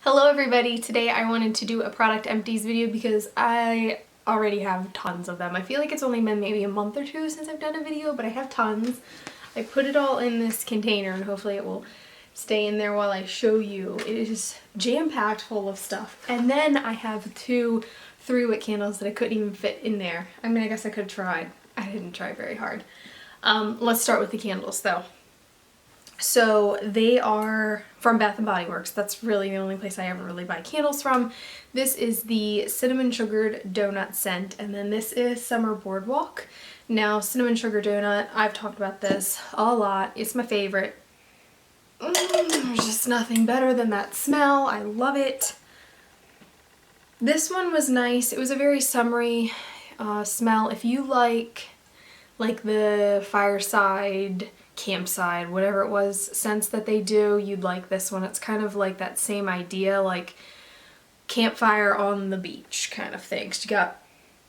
Hello everybody, today I wanted to do a product empties video because I already have tons of them. I feel like it's only been maybe a month or two since I've done a video, but I have tons. I put it all in this container and hopefully it will stay in there while I show you. It is jam-packed full of stuff. And then I have two 3-wick candles that I couldn't even fit in there. I mean, I guess I could have tried. I didn't try very hard. Let's start with the candles though. So they are from Bath & Body Works. That's really the only place I ever really buy candles from. This is the Cinnamon Sugared Doughnut scent, and then this is Summer Boardwalk. Now, Cinnamon Sugar Doughnut, I've talked about this a lot. It's my favorite. There's just nothing better than that smell. I love it. This one was nice. It was a very summery smell. If you like the fireside, campsite, whatever it was, scents that they do, you'd like this one. It's kind of like that same idea, like campfire on the beach kind of thing. So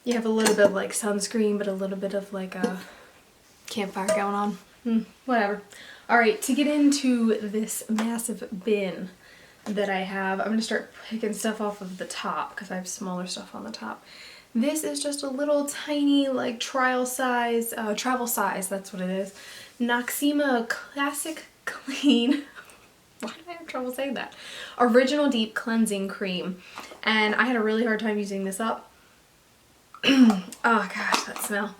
you have a little bit of like sunscreen, but a little bit of like a campfire going on. Whatever. Alright, to get into this massive bin that I have, I'm going to start picking stuff off of the top because I have smaller stuff on the top. This is just a little tiny like travel size, that's what it is. Noxzema Classic Clean. Why do I have trouble saying that? Original Deep Cleansing Cream. And I had a really hard time using this up. Oh gosh, that smell.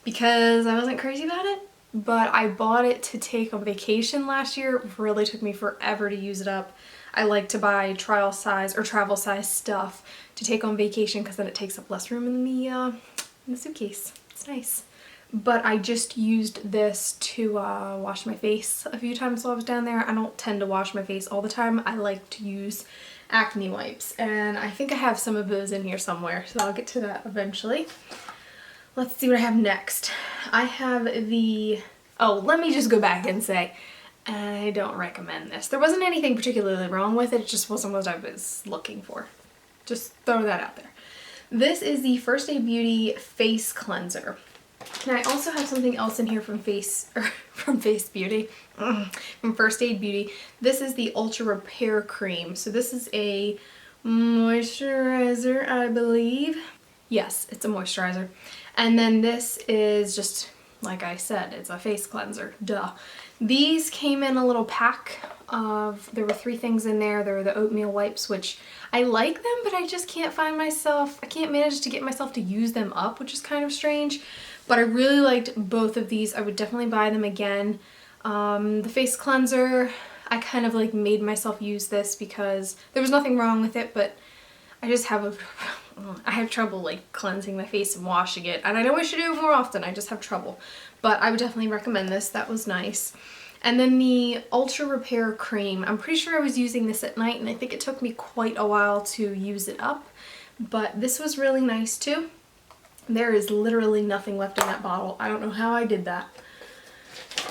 Because I wasn't crazy about it, but I bought it to take on vacation last year. It really took me forever to use it up. I like to buy trial size or travel size stuff to take on vacation because then it takes up less room in the suitcase. It's nice. But I just used this to wash my face a few times while I was down there. I don't tend to wash my face all the time. I like to use acne wipes, and I think I have some of those in here somewhere, so I'll get to that eventually. Let's see what I have next. I have the... Oh, let me just go back and say, I don't recommend this. There wasn't anything particularly wrong with it, it just wasn't what I was looking for. Just throw that out there. This is the First Aid Beauty Face Cleanser. And I also have something else in here from First Aid Beauty. This is the Ultra Repair Cream. So this is a moisturizer, I believe. Yes, it's a moisturizer. And then this is just, like I said, it's a face cleanser. Duh. These came in a little pack of, there were 3 things in there. There were the oatmeal wipes, which I like them, but I just can't I can't manage to get myself to use them up, which is kind of strange. But I really liked both of these. I would definitely buy them again. The face cleanser, I kind of like made myself use this because there was nothing wrong with it, but I just have I have trouble like cleansing my face and washing it. And I know I should do it more often, I just have trouble. But I would definitely recommend this, that was nice. And then the Ultra Repair Cream, I'm pretty sure I was using this at night and I think it took me quite a while to use it up. But this was really nice too. There is literally nothing left in that bottle. I don't know how I did that.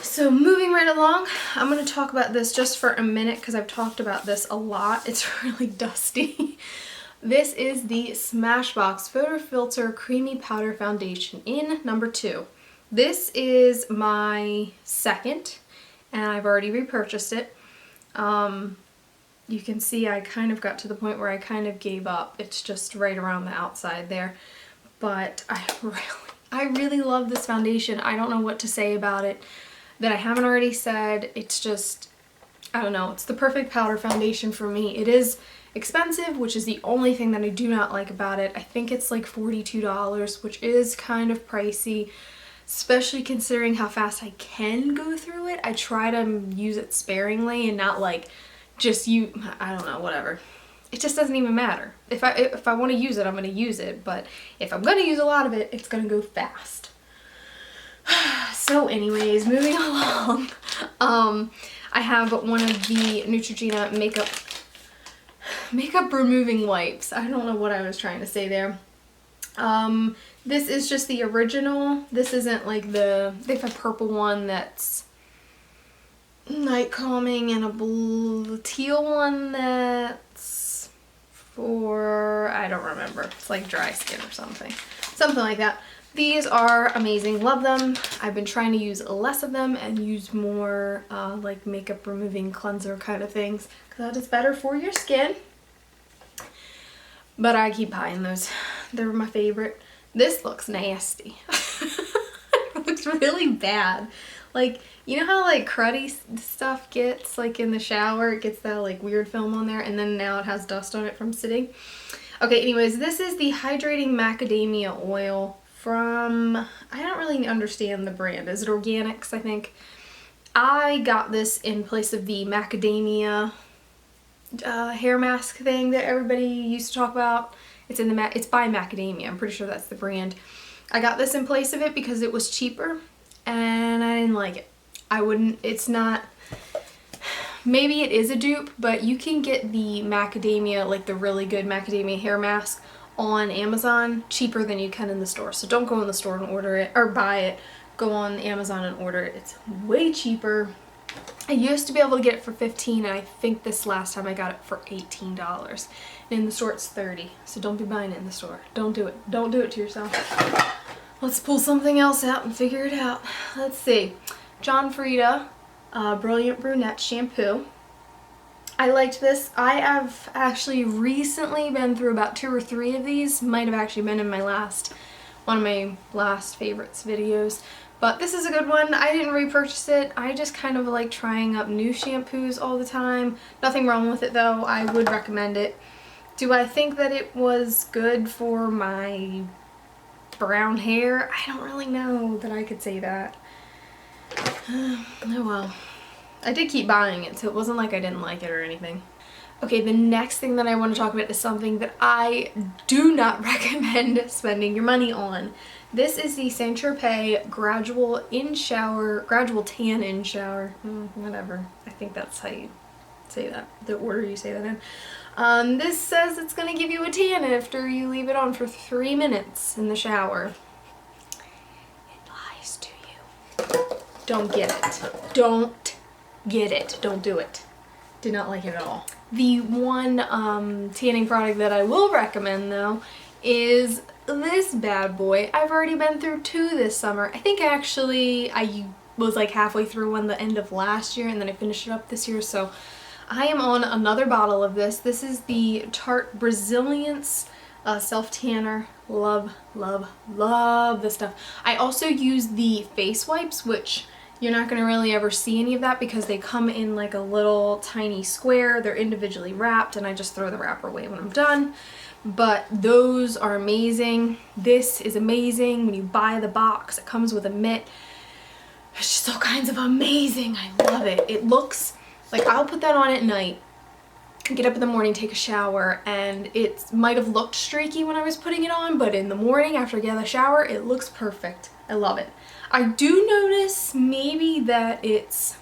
So moving right along, I'm going to talk about this just for a minute because I've talked about this a lot. It's really dusty. This is the Smashbox Photo Filter Creamy Powder Foundation in number 2. This is my second and I've already repurchased it. You can see I kind of got to the point where I kind of gave up. It's just right around the outside there. But I really love this foundation. I don't know what to say about it that I haven't already said. It's just, I don't know, it's the perfect powder foundation for me. It is expensive, which is the only thing that I do not like about it. I think it's like $42, which is kind of pricey, especially considering how fast I can go through it. I try to use it sparingly and not like just I don't know, whatever. It just doesn't even matter. If I want to use it, I'm going to use it, but if I'm going to use a lot of it, it's going to go fast. So anyways, moving along, I have one of the Neutrogena makeup removing wipes. I don't know what I was trying to say there. This is just the original. This isn't like they have a purple one that's night calming and a teal one that's for, I don't remember, it's like dry skin or something like that. These are amazing, love them. I've been trying to use less of them and use more like makeup removing cleanser kind of things because that is better for your skin. But I keep buying those. They're my favorite. This looks nasty. It looks really bad. Like, you know how like cruddy stuff gets like in the shower? It gets that like weird film on there, and then now it has dust on it from sitting. Okay, anyways, this is the Hydrating Macadamia Oil from, I don't really understand the brand. Is it Organix, I think? I got this in place of the macadamia hair mask thing that everybody used to talk about. It's by Macadamia. I'm pretty sure that's the brand. I got this in place of it because it was cheaper and I didn't like it. It's not, maybe it is a dupe, but you can get the macadamia, like the really good macadamia hair mask on Amazon cheaper than you can in the store. So don't go in the store and order it or buy it. Go on Amazon and order it. It's way cheaper. I used to be able to get it for $15, and I think this last time I got it for $18. And in the store it's $30. So don't be buying it in the store. Don't do it. Don't do it to yourself. Let's pull something else out and figure it out. Let's see. Frieda Brilliant Brunette Shampoo. I liked this. I have actually recently been through about 2 or 3 of these. Might have actually been in my one of my last favorites videos. But this is a good one. I didn't repurchase it. I just kind of like trying up new shampoos all the time. Nothing wrong with it though. I would recommend it. Do I think that it was good for my brown hair? I don't really know that I could say that. Oh well. I did keep buying it, so it wasn't like I didn't like it or anything. Okay, the next thing that I want to talk about is something that I do not recommend spending your money on. This is the Tropez Gradual Tan in Shower. Whatever. I think that's how you say that, the order you say that in. This says it's going to give you a tan after you leave it on for 3 minutes in the shower. It lies to you. Don't get it. Don't get it. Don't do it. Did not like it at all. The one tanning product that I will recommend though is this bad boy. I've already been through 2 this summer. I think actually I was like halfway through one the end of last year and then I finished it up this year, so I am on another bottle of this. This is the Tarte Brazilliance self tanner. Love, love, love this stuff. I also use the face wipes, which you're not going to really ever see any of that because they come in like a little tiny square. They're individually wrapped and I just throw the wrapper away when I'm done. But those are amazing. This is amazing. When you buy the box, it comes with a mitt. It's just all kinds of amazing. I love it. It looks like I'll put that on at night, get up in the morning, take a shower, and it might have looked streaky when I was putting it on, but in the morning after I get out of the shower, it looks perfect. I love it. I do notice maybe that it's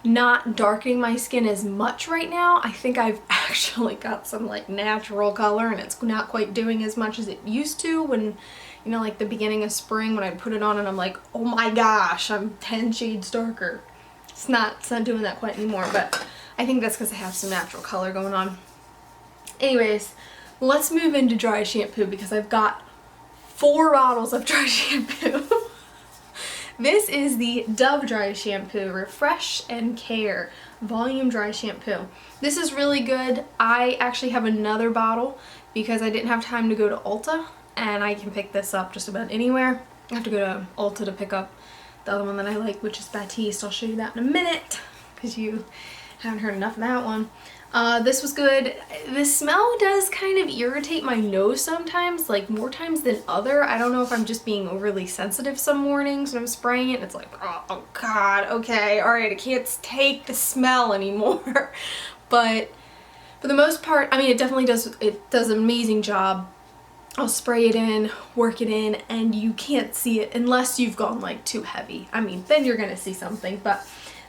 not darkening my skin as much right now. I think I've actually got some like natural color and it's not quite doing as much as it used to when, you know, like the beginning of spring when I put it on and I'm like, oh my gosh, I'm 10 shades darker. It's not doing that quite anymore, but I think that's because I have some natural color going on. Anyways, let's move into dry shampoo because I've got 4 bottles of dry shampoo. This is the Dove Dry Shampoo Refresh and Care Volume Dry Shampoo. This is really good. I actually have another bottle because I didn't have time to go to Ulta, and I can pick this up just about anywhere. I have to go to Ulta to pick up the other one that I like, which is Batiste. I'll show you that in a minute because you haven't heard enough of that one. This was good. The smell does kind of irritate my nose sometimes, like more times than other. I don't know if I'm just being overly sensitive some mornings when I'm spraying it and it's like, oh god, okay, alright, I can't take the smell anymore. But for the most part, I mean, it definitely does an amazing job. I'll spray it in, work it in, and you can't see it unless you've gone like too heavy. I mean, then you're gonna see something, but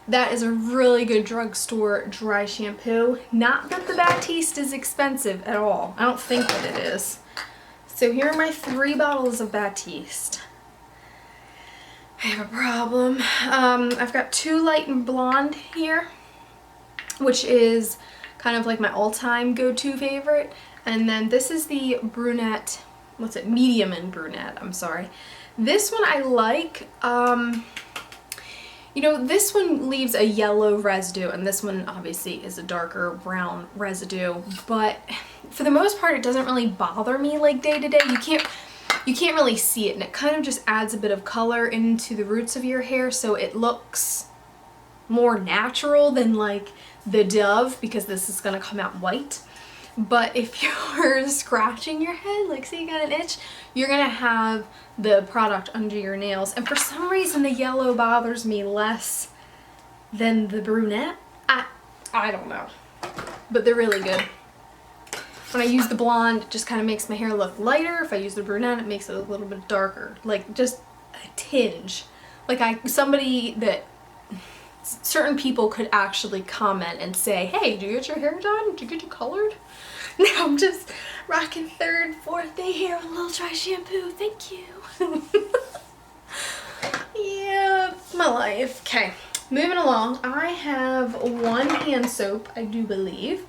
that is a really good drugstore dry shampoo. Not that the Batiste is expensive at all. I don't think that it is. So here are my 3 bottles of Batiste. I have a problem. I've got 2 light and blonde here, which is kind of like my all-time go-to favorite. And then this is the brunette, what's it, medium and brunette, I'm sorry. This one I like. You know, this one leaves a yellow residue, and this one obviously is a darker brown residue, but for the most part, it doesn't really bother me like day to day. You can't really see it, and it kind of just adds a bit of color into the roots of your hair, so it looks more natural than like the Dove, because this is gonna come out white. But if you're scratching your head, like say you got an itch, you're gonna have the product under your nails. And for some reason the yellow bothers me less than the Brunette. I don't know, but they're really good. When I use the blonde, it just kind of makes my hair look lighter. If I use the Brunette, it makes it a little bit darker, like just a tinge. Like somebody that certain people could actually comment and say, hey, did you get your hair done? Did you get it colored? Now I'm just rocking 3rd, 4th day hair with a little dry shampoo. Thank you. Yeah, it's my life. Okay, moving along. I have one hand soap, I do believe,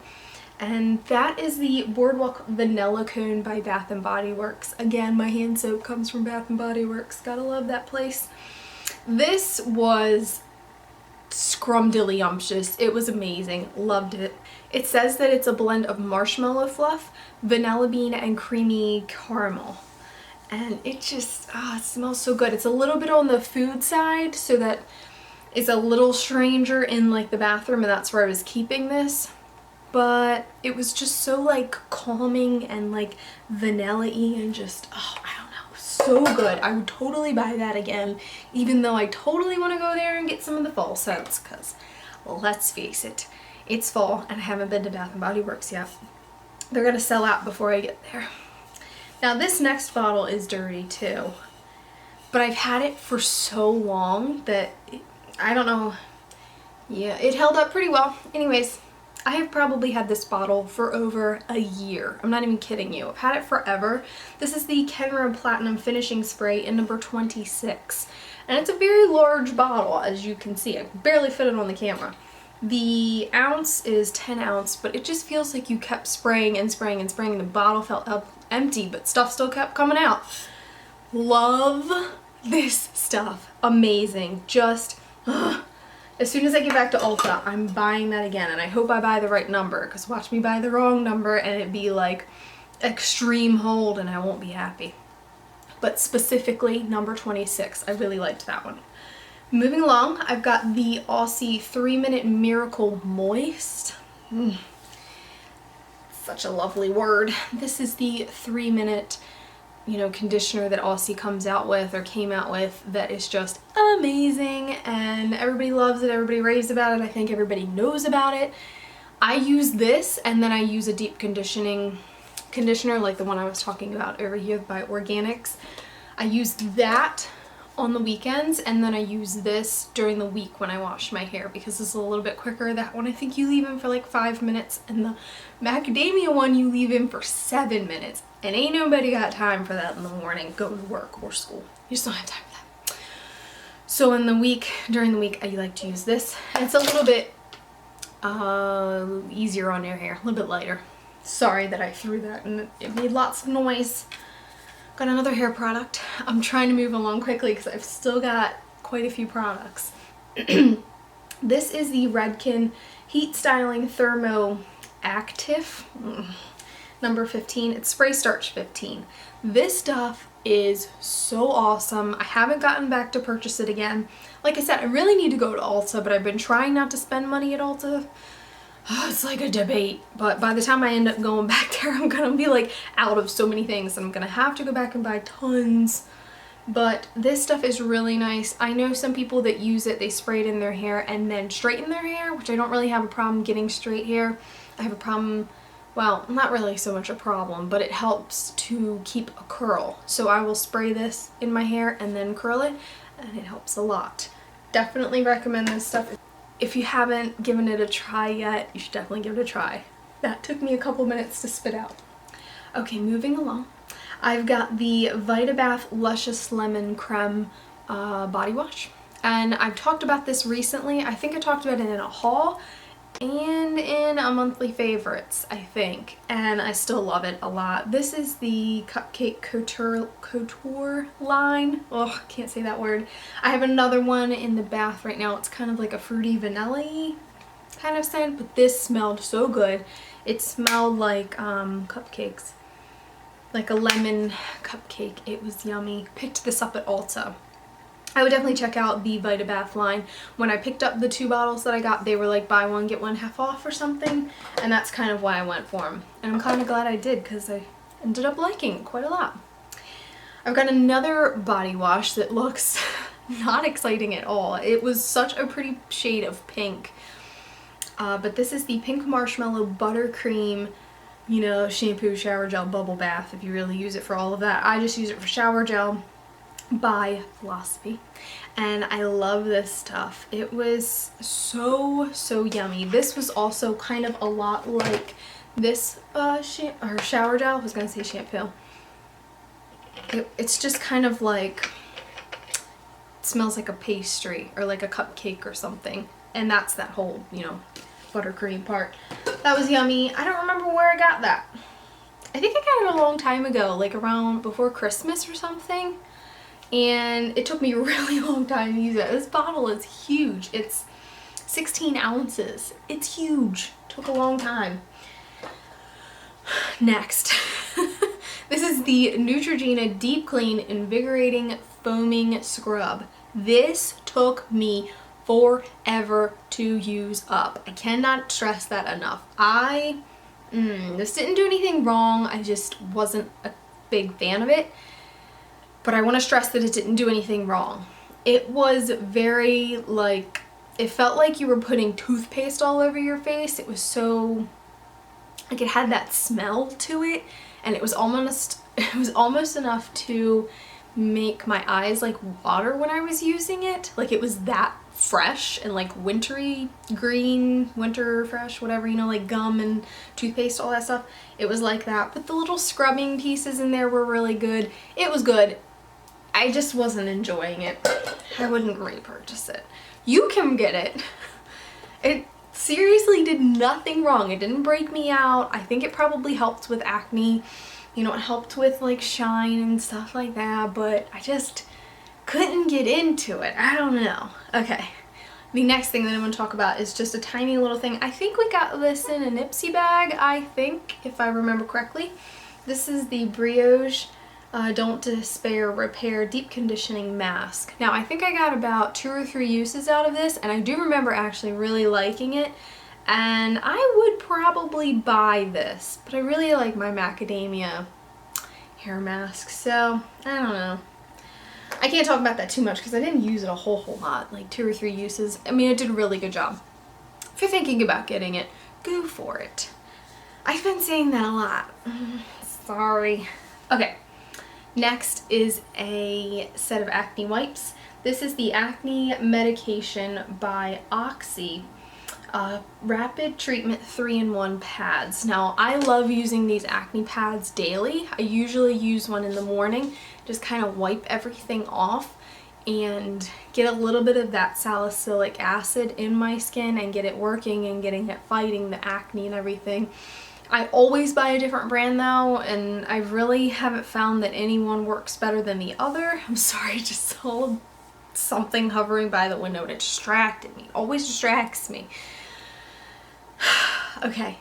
and that is the Boardwalk Vanilla Cone by Bath & Body Works. Again, my hand soap comes from Bath & Body Works. Gotta love that place. This was scrumdiddlyumptious. It was amazing. Loved it. It says that it's a blend of marshmallow fluff, vanilla bean, and creamy caramel. And it just, it smells so good. It's a little bit on the food side, so that it's a little stranger in like the bathroom, and that's where I was keeping this. But it was just so like calming and like vanilla-y and just, I don't know, so good. I would totally buy that again, even though I totally want to go there and get some of the fall scents, because let's face it, it's fall and I haven't been to Bath & Body Works yet. They're gonna sell out before I get there. Now this next bottle is dirty too, but I've had it for so long that I don't know. Yeah, it held up pretty well. Anyways, I have probably had this bottle for over a year. I'm not even kidding you. I've had it forever. This is the Kenra Platinum Finishing Spray in number 26. And it's a very large bottle, as you can see. I can barely fit it on the camera. The ounce is 10 ounce, but it just feels like you kept spraying and spraying and spraying, and the bottle felt empty, but stuff still kept coming out. Love this stuff. Amazing. Just, as soon as I get back to Ulta, I'm buying that again, and I hope I buy the right number, because watch me buy the wrong number and it be like extreme hold and I won't be happy. But specifically number 26, I really liked that one. Moving along, I've got the Aussie 3-Minute Miracle Moist. Such a lovely word. This is the 3-minute, conditioner that Aussie comes out with or came out with that is just amazing, and everybody loves it, everybody raves about it. I think everybody knows about it. I use this, and then I use a deep conditioning conditioner like the one I was talking about over here by Organix. I use that on the weekends, and then I use this during the week when I wash my hair, because this is a little bit quicker. That one I think you leave in for like 5 minutes, and the Macadamia one you leave in for 7 minutes. And ain't nobody got time for that in the morning, go to work or school. You just don't have time for that. So in the week, during the week, I like to use this. And it's a little bit easier on your hair, a little bit lighter. Sorry that I threw that and it made lots of noise. Got another hair product. I'm trying to move along quickly because I've still got quite a few products. This is the Redkin Heat Styling Thermo Active. Number 15. It's Spray Starch 15. This stuff is so awesome. I haven't gotten back to purchase it again. Like I said, I really need to go to Ulta, but I've been trying not to spend money at Ulta. It's like a debate, but by the time I end up going back there, I'm gonna be like out of so many things. I'm gonna have to go back and buy tons. But this stuff is really nice. I know some people that use it, they spray it in their hair and then straighten their hair, which I don't really have a problem getting straight hair. I have a problem, well, not really so much a problem, but it helps to keep a curl. So I will spray this in my hair and then curl it, and it helps a lot. Definitely recommend this stuff. If you haven't given it a try yet, you should definitely give it a try. That took me a couple minutes to spit out. Okay, moving along. I've got the Vitabath Luscious Lemon Crème body wash. And I've talked about this recently. I think I talked about it in a haul and in a monthly favorites, I think. And I still love it a lot. This is the Cupcake Couture line. Oh, I can't say that word. I have another one in the bath right now. It's kind of like a fruity vanilla-y kind of scent, but this smelled so good. It smelled like cupcakes, like a lemon cupcake. It was yummy. Picked this up at Ulta. I would definitely check out the Vitabath line. When I picked up the 2 bottles that I got, they were like buy one get one half off or something, and that's kind of why I went for them. And I'm kind of glad I did because I ended up liking it quite a lot. I've got another body wash that looks not exciting at all. It was such a pretty shade of pink, but this is the Pink Marshmallow Buttercream, you know, shampoo, shower gel, bubble bath, if you really use it for all of that. I just use it for shower gel by Philosophy, and I love this stuff. It was so yummy. This was also kind of a lot like this shower gel. I was gonna say shampoo. It's just kind of like, it smells like a pastry or like a cupcake or something, and that's that whole, you know, buttercream part. That was yummy. I don't remember where I got that. I think I got it a long time ago, like around before Christmas or something, and it took me a really long time to use it. This bottle is huge. It's 16 ounces. It's huge. Took a long time. Next. This is the Neutrogena Deep Clean Invigorating Foaming Scrub. This took me forever to use up. I cannot stress that enough. This didn't do anything wrong. I just wasn't a big fan of it. But I want to stress that it didn't do anything wrong. It was very, like, it felt like you were putting toothpaste all over your face. It was so, like, it had that smell to it, and it was almost enough to make my eyes like water when I was using it. Like, it was that fresh and like wintry green, winter fresh, whatever, you know, like gum and toothpaste, all that stuff. It was like that, but the little scrubbing pieces in there were really good. It was good. I just wasn't enjoying it. I wouldn't repurchase it. You can get it. It seriously did nothing wrong. It didn't break me out. I think it probably helped with acne. You know, it helped with like shine and stuff like that, but I just couldn't get into it. I don't know. Okay. The next thing that I'm going to talk about is just a tiny little thing. I think we got this in a Nipsey bag, I think, if I remember correctly. This is the Brioche Don't Despair Repair Deep Conditioning Mask. Now, I think I got about 2 or 3 uses out of this, and I do remember actually really liking it. And I would probably buy this, but I really like my macadamia hair mask, so I don't know. I can't talk about that too much because I didn't use it a whole lot, like 2 or 3 uses. I mean, it did a really good job. If you're thinking about getting it, go for it. I've been saying that a lot. Sorry. Okay, next is a set of acne wipes. This is the Acne Medication by Oxy. Rapid Treatment 3-in-1 pads. Now, I love using these acne pads daily. I usually use one in the morning, just kind of wipe everything off and get a little bit of that salicylic acid in my skin and get it working and getting it fighting the acne and everything. I always buy a different brand though, and I really haven't found that any one works better than the other. I'm sorry, just saw something hovering by the window and it distracted me. It always distracts me. Okay,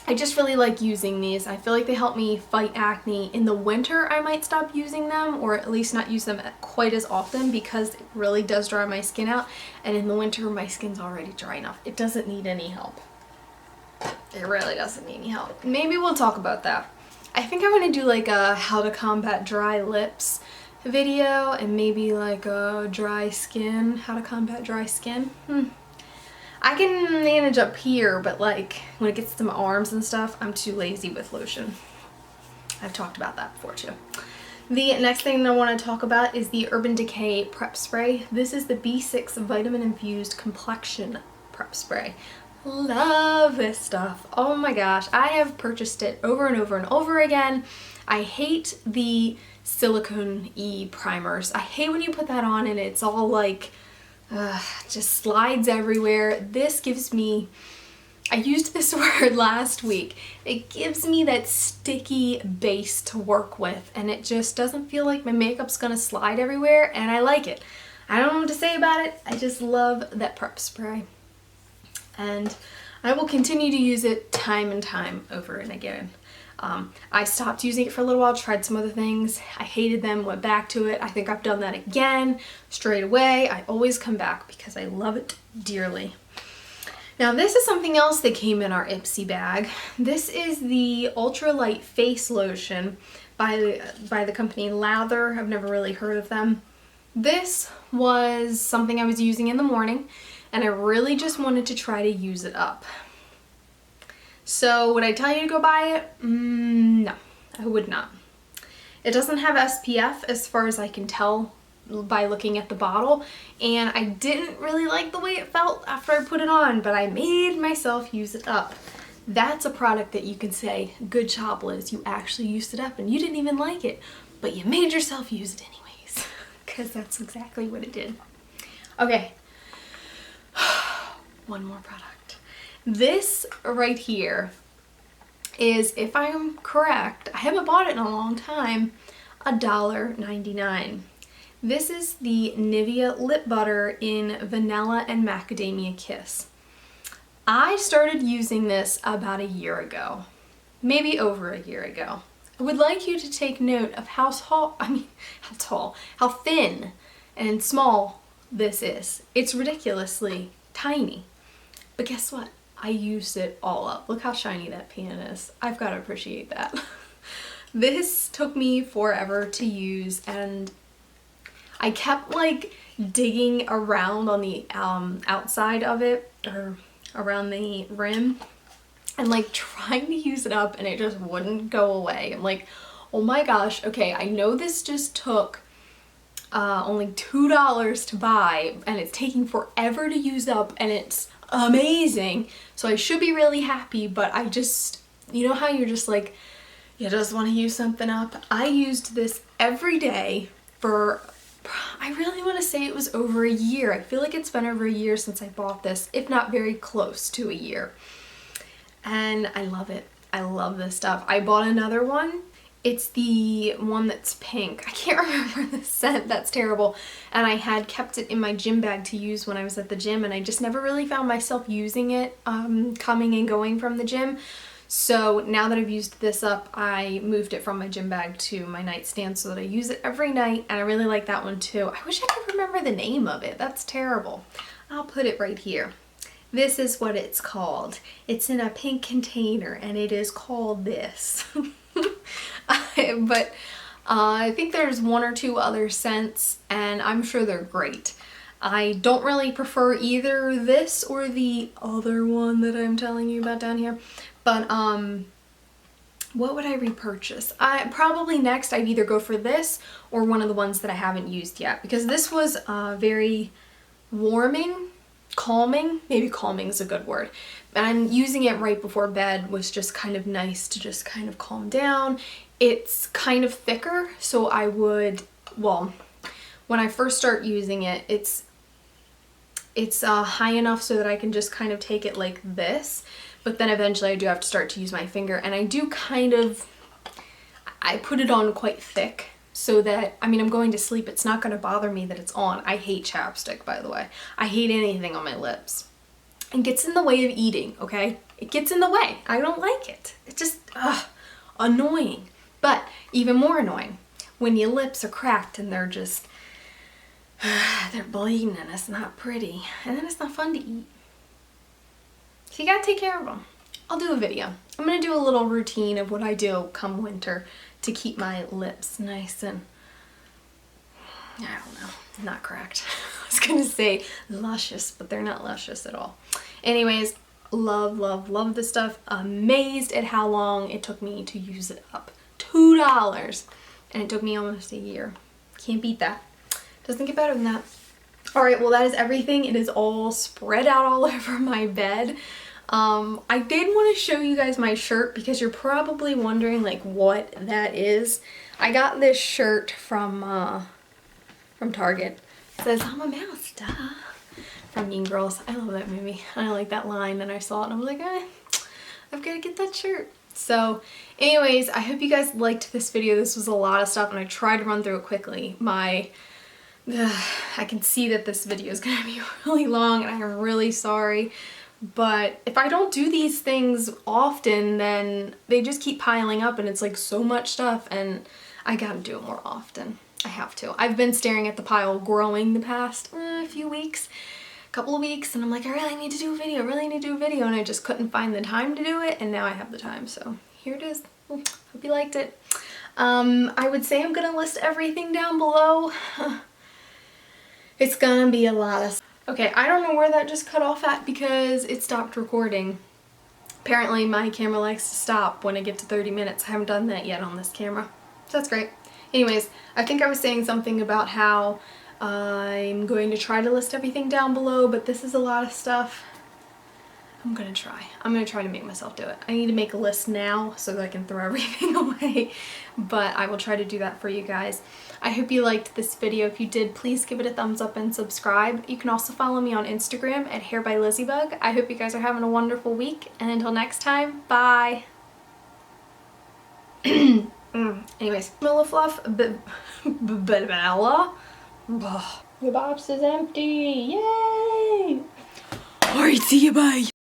I just really like using these. I feel like they help me fight acne. In the winter, I might stop using them, or at least not use them quite as often because it really does dry my skin out. And in the winter, my skin's already dry enough. It doesn't need any help. It really doesn't need any help. Maybe we'll talk about that. I think I'm going to do like a how to combat dry lips video, and maybe like a dry skin, how to combat dry skin. I can manage up here, but like when it gets to my arms and stuff, I'm too lazy with lotion. I've talked about that before too. The next thing I want to talk about is the Urban Decay Prep Spray. This is the B6 Vitamin Infused Complexion Prep Spray. Love this stuff. Oh my gosh, I have purchased it over and over and over again. I hate the silicone-y primers. I hate when you put that on and it's all like just slides everywhere. This gives me, I used this word last week, it gives me that sticky base to work with, and it just doesn't feel like my makeup's gonna slide everywhere, and I like it. I don't know what to say about it. I just love that prep spray. And I will continue to use it time and time over and again. I stopped using it for a little while, tried some other things. I hated them, went back to it. I think I've done that again straight away. I always come back because I love it dearly. Now this is something else that came in our Ipsy bag. This is the Ultralight Face Lotion by the company Lather. I've never really heard of them. This was something I was using in the morning and I really just wanted to try to use it up. So would I tell you to go buy it? No, I would not. It doesn't have SPF as far as I can tell by looking at the bottle, and I didn't really like the way it felt after I put it on, but I made myself use it up. That's a product that you can say, good job Liz, you actually used it up and you didn't even like it, but you made yourself use it anyways, because that's exactly what it did. Okay, one more product. This right here is, if I'm correct, I haven't bought it in a long time, $1.99. This is the Nivea Lip Butter in Vanilla and Macadamia Kiss. I started using this about a year ago, maybe over a year ago. I would like you to take note of how thin and small this is. It's ridiculously tiny. But guess what? I used it all up. Look how shiny that pan is. I've got to appreciate that. This took me forever to use, and I kept like digging around on the outside of it, or around the rim, and like trying to use it up, and it just wouldn't go away. I'm like, oh my gosh, okay, I know this just took only $2 to buy, and it's taking forever to use up, and it's amazing, so I should be really happy, but I just, you know how you're just like, you just want to use something up? I used this every day for, I really want to say it was over a year. I feel like it's been over a year since I bought this, if not very close to a year. And I love it. I love this stuff. I bought another one. It's the one that's pink. I can't remember the scent, that's terrible. And I had kept it in my gym bag to use when I was at the gym, and I just never really found myself using it coming and going from the gym. So now that I've used this up, I moved it from my gym bag to my nightstand so that I use it every night, and I really like that one too. I wish I could remember the name of it. That's terrible. I'll put it right here. This is what it's called. It's in a pink container, and it is called this. But I think there's one or two other scents, and I'm sure they're great. I don't really prefer either this or the other one that I'm telling you about down here, but what would I repurchase? Probably next I'd either go for this or one of the ones that I haven't used yet, because this was very warming, calming, maybe calming is a good word, and using it right before bed was just kind of nice to just kind of calm down. It's kind of thicker, so I would, well, when I first start using it, it's high enough so that I can just kind of take it like this, but then eventually I do have to start to use my finger, and I do kind of, I put it on quite thick so that, I mean, I'm going to sleep, it's not going to bother me that it's on. I hate chapstick, by the way. I hate anything on my lips. It gets in the way of eating, okay? It gets in the way. I don't like it. It's just, annoying. But even more annoying when your lips are cracked and they're just, they're bleeding and it's not pretty. And then it's not fun to eat. So you gotta take care of them. I'll do a video. I'm gonna do a little routine of what I do come winter to keep my lips nice and, I don't know, not cracked. I was gonna say luscious, but they're not luscious at all. Anyways, love, love, love this stuff. Amazed at how long it took me to use it up. $2, and it took me almost a year. Can't beat that. Doesn't get better than that. All right, well, that is everything. It is all spread out all over my bed. I did want to show you guys my shirt because you're probably wondering like what that is. I got this shirt from Target. It says, I'm a mouse, duh. From Mean Girls. I love that movie. I like that line, and I saw it and I was like, I've got to get that shirt. So anyways, I hope you guys liked this video. This was a lot of stuff and I tried to run through it quickly. I can see that this video is going to be really long and I'm really sorry, But if I don't do these things often, then they just keep piling up and it's like so much stuff, and I gotta do it more often. I have to. I've been staring at the pile growing the past few weeks, couple of weeks, and I'm like, I really need to do a video, really need to do a video, and I just couldn't find the time to do it, and now I have the time, so here it is. Hope you liked it. I would say I'm gonna list everything down below. It's gonna be a lot of... Okay, I don't know where that just cut off at because it stopped recording. Apparently my camera likes to stop when I get to 30 minutes. I haven't done that yet on this camera, so that's great. Anyways, I think I was saying something about how I'm going to try to list everything down below, but this is a lot of stuff. I'm gonna try. I'm gonna try to make myself do it. I need to make a list now so that I can throw everything away, but I will try to do that for you guys. I hope you liked this video. If you did, please give it a thumbs up and subscribe. You can also follow me on Instagram at hairbylizzybug. I hope you guys are having a wonderful week, and until next time, bye! Anyways, Marshmallow fluff, Bella. Your box is empty, yay! Alright, see you, bye!